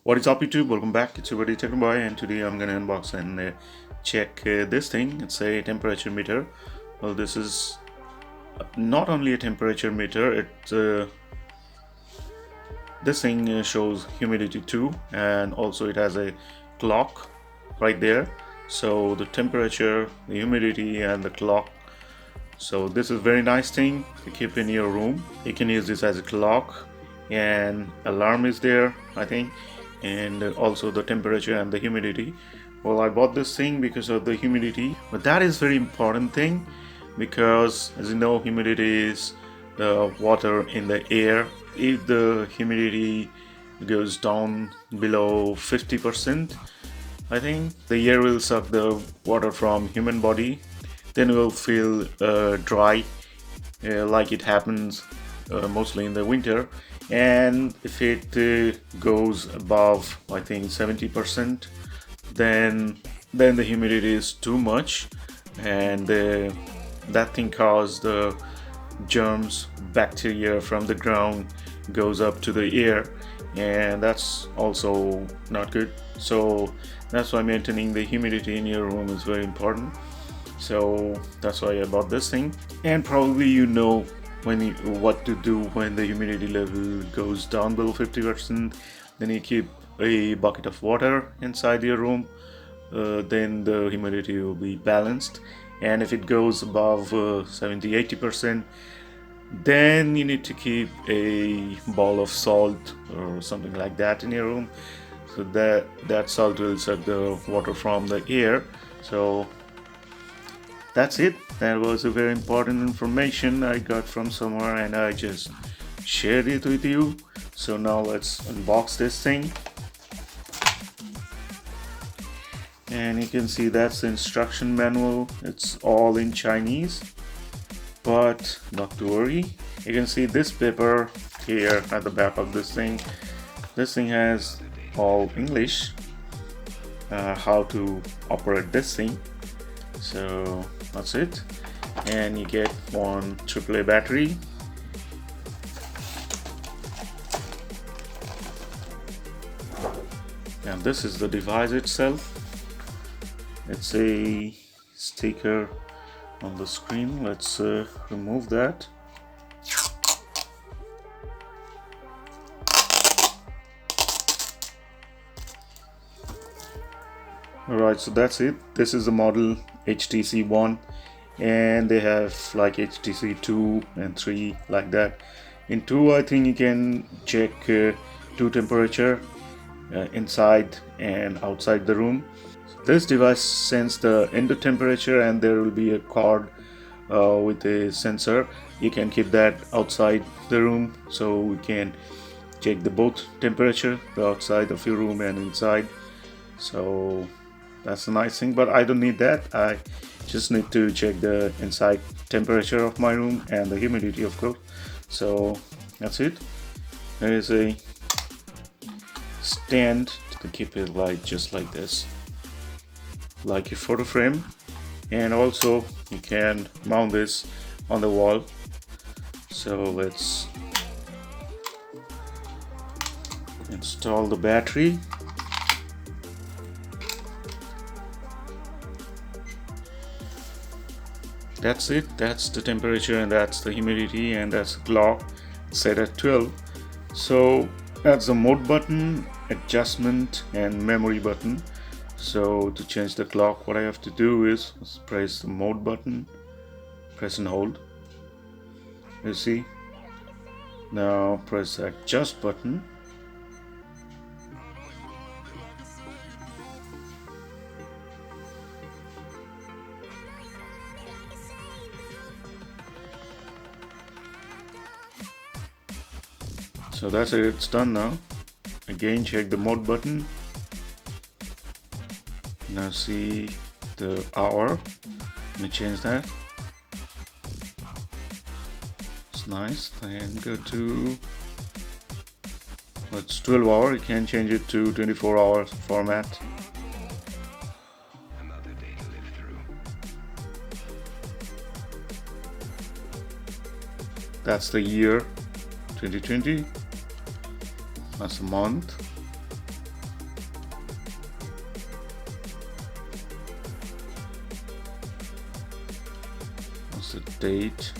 What is up YouTube? Welcome back. It's your buddy technoboy, and today I'm gonna unbox and check this thing. It's a temperature meter. Well, this is not only a temperature meter, this thing shows humidity too, and also it has a clock right there. So the temperature, the humidity, and the clock. So this is very nice thing to keep in your room. You can use this as a clock, and alarm is there, I think, and also the temperature and the humidity. Well, I bought this thing because of the humidity, but that is very important thing, because as you know, humidity is the water in the air. If the humidity goes down below 50%, I think the air will suck the water from human body, then we'll feel dry, like it happens mostly in the winter. And if it goes above, I think, 70%, then the humidity is too much, and that thing causes the germs, bacteria from the ground goes up to the air, and that's also not good. So that's why maintaining the humidity in your room is very important. So that's why I bought this thing. And probably you know what to do when the humidity level goes down below 50%. Then you keep a bucket of water inside your room, then the humidity will be balanced. And if it goes above 70-80%, then you need to keep a ball of salt or something like that in your room, so that salt will suck the water from the air. So that's it. That was a very important information I got from somewhere, and I just shared it with you. So now let's unbox this thing. And you can see that's the instruction manual. It's all in Chinese, but not to worry. You can see this paper here at the back of this thing. This thing has all English, how to operate this thing. So that's it. And you get one AAA battery, and this is the device itself. It's a sticker on the screen. Let's remove that. Alright, so that's it. This is the model HTC 1, and they have like HTC 2 and 3 like that. In 2, I think you can check 2 temperature inside and outside the room. This device sends the indoor temperature, and there will be a card with a sensor. You can keep that outside the room, so we can check the both temperature, the outside of your room and inside. So that's a nice thing, but I don't need that. I just need to check the inside temperature of my room and the humidity, of course. So that's it. There is a stand to keep it like just like this, like a photo frame, and also you can mount this on the wall. So let's install the battery. That's it. That's the temperature, and that's the humidity, and that's the clock set at 12. So that's the mode button, adjustment, and memory button. So to change the clock, what I have to do is press the mode button, press and hold. You see, now press the adjust button. So that's it, it's done now. Again, check the mode button. Now see the hour. Let me change that. It's nice. And go to, well, it's 12 hour. You can change it to 24 hours format. That's the year 2020. That's a month. state.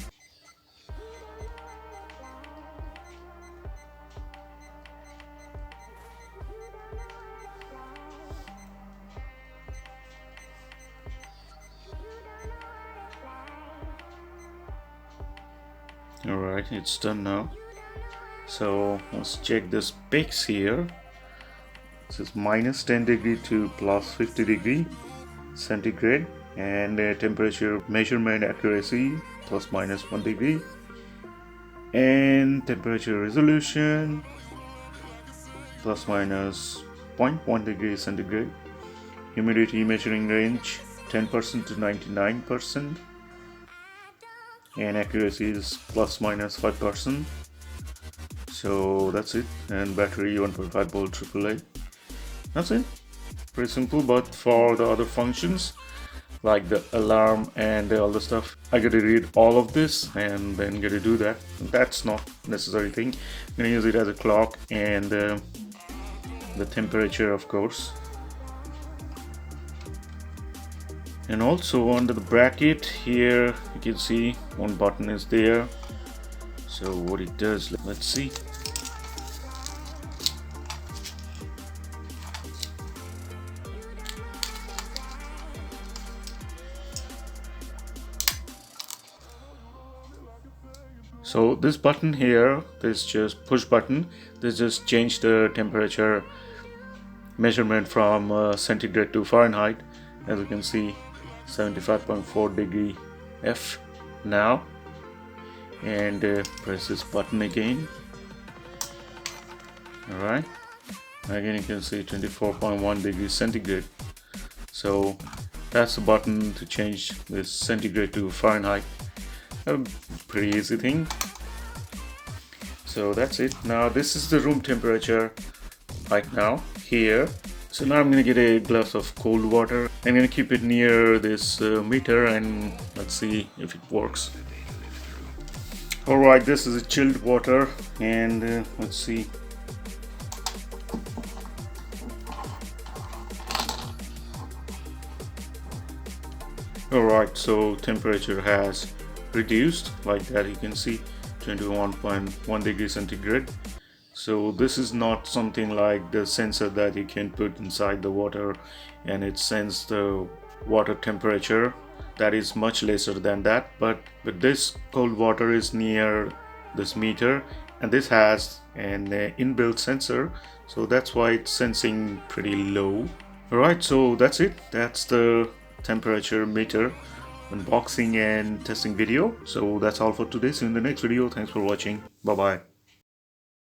Alright, it's done now. So let's check the specs here. This is minus 10 degree to plus 50 degree centigrade, and temperature measurement accuracy plus minus 1 degree, and temperature resolution plus minus 0.1 degree centigrade. Humidity measuring range 10% to 99%, and accuracy is plus minus 5%. So that's it. And battery 1.5 volt AAA. That's it. Pretty simple. But for the other functions like the alarm and all the stuff, I gotta read all of this and then gotta do that. That's not necessary thing. I'm gonna use it as a clock and the temperature, of course. And also under the bracket here you can see one button is there. So what it does, let's see. So this button here, this just push button, this just change the temperature measurement from centigrade to Fahrenheit. As you can see, 75.4 degree F now. And press this button again. Alright, again you can see 24.1 degrees centigrade. So that's the button to change this centigrade to Fahrenheit. A pretty easy thing. So that's it. Now this is the room temperature right now here. So now I'm gonna get a glass of cold water. I'm gonna keep it near this meter and let's see if it works. Alright, this is a chilled water, and let's see. Alright, so temperature has reduced like that. You can see 21.1 degrees centigrade. So this is not something like the sensor that you can put inside the water and it sends the water temperature. That is much lesser than that, but this cold water is near this meter and this has an inbuilt sensor, so that's why it's sensing pretty low. Alright, so that's it. That's the temperature meter unboxing and testing video. So that's all for today. See you in the next video. Thanks for watching. Bye bye.